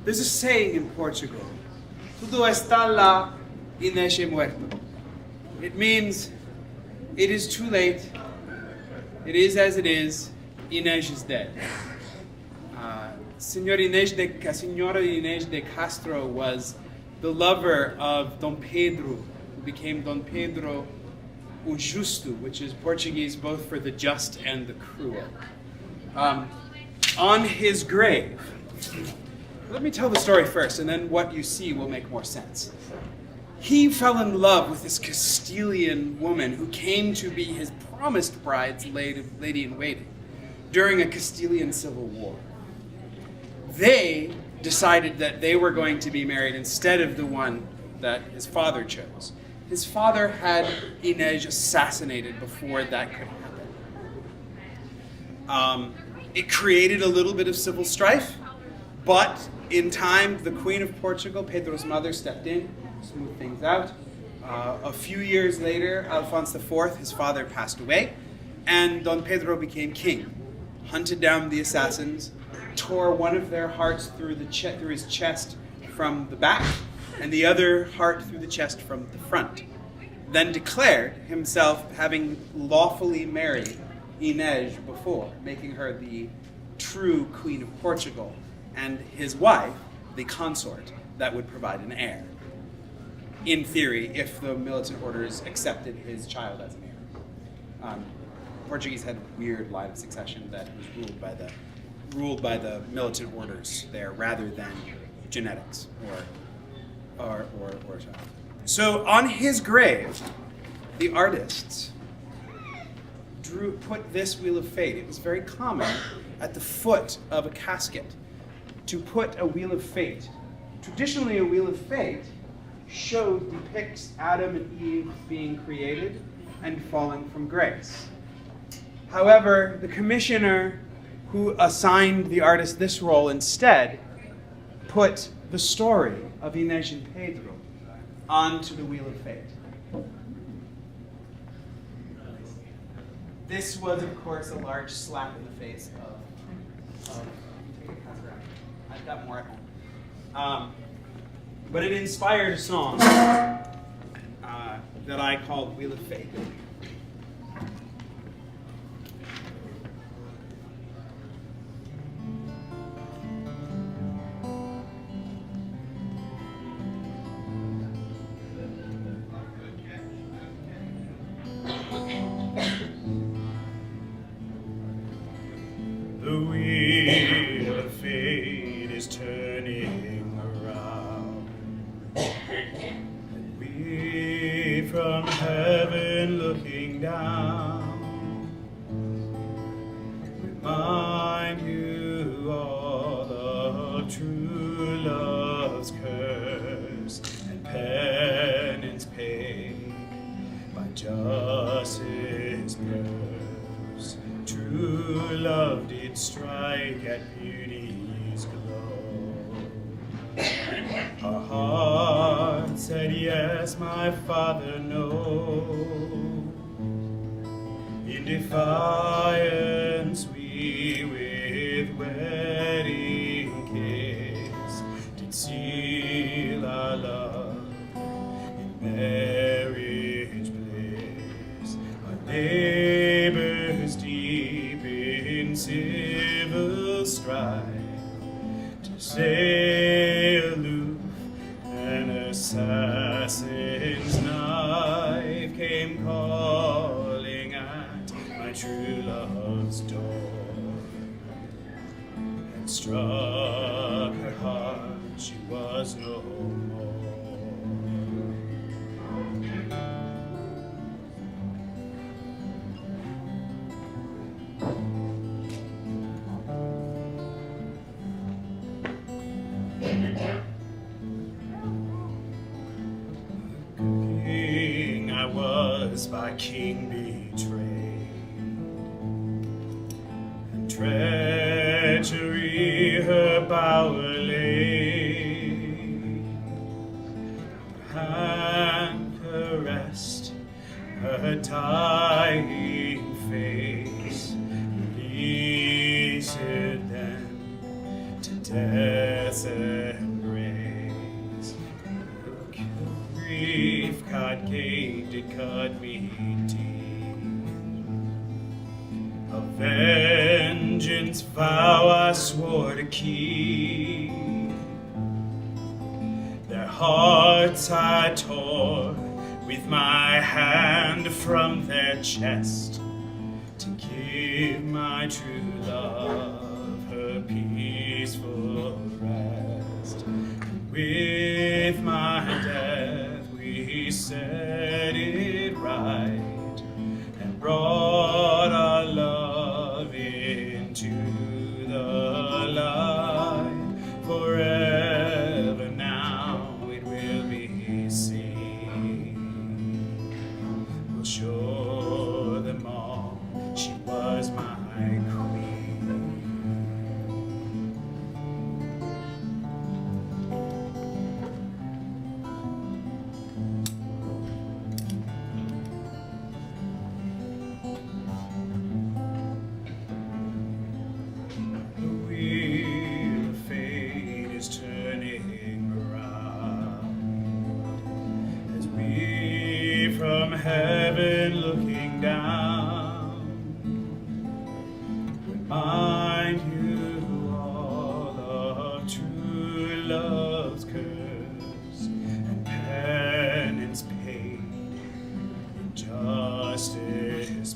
There's a saying in Portugal, "Tudo está lá, Inês é muerto." It means, it is too late, it is as it is, Inês is dead. Senhora Inês de Castro was the lover of Dom Pedro, who became Dom Pedro o Justo, which is Portuguese both for the just and the cruel. On his grave, let me tell the story first, and then what you see will make more sense. He fell in love with this Castilian woman who came to be his promised bride's lady-in-waiting during a Castilian civil war. They decided that they were going to be married instead of the one that his father chose. His father had Inês assassinated before that could happen. It created a little bit of civil strife, but in time, the Queen of Portugal, Pedro's mother, stepped in, smoothed things out. A few years later, Alfonso IV, his father, passed away, and Don Pedro became king, hunted down the assassins, tore one of their hearts through his chest from the back, and the other heart through the chest from the front, then declared himself having lawfully married Inês before, making her the true Queen of Portugal, and his wife, the consort that would provide an heir. In theory, if the militant orders accepted his child as an heir. Portuguese had a weird line of succession that was ruled by the militant orders there rather than genetics or child. So on his grave, the artists put this Wheel of Fate. It was very common at the foot of a casket to put a Wheel of Fate. Traditionally, a Wheel of Fate depicts Adam and Eve being created and falling from grace. However, the commissioner who assigned the artist this role instead put the story of Inês and Pedro onto the Wheel of Fate. This was, of course, a large slap in the face of I've got more at home. But it inspired a song that I called Wheel of Fate. The wheel of fate is turning around, and we from heaven looking down remind you all of true love's curse and penance paid by justice curse. True love did strike at beauty's glow. Our heart said, yes, my Father, no. In defiance we with wedding kiss did seal our love in marriage bliss. Our labors deep in civil strife to stay aloof, an assassin's knife came calling at my true love's door and struck her heart, she was no more. King I was by king betrayed, and treachery her bower laid. Her hand caressed her dying face, released then to death let's embrace. Grief God gave did cut me deep. A vengeance vow I swore to keep. Their hearts I tore with my hand from their chest, to give my true love her peaceful rest. And with my death we set it right, and brought our love into the light. Forever now it will be seen. We'll show them all she was my queen. The wheel of fate is turning around as we from heaven looking down remind you all of true love's curse and penance paid, injustice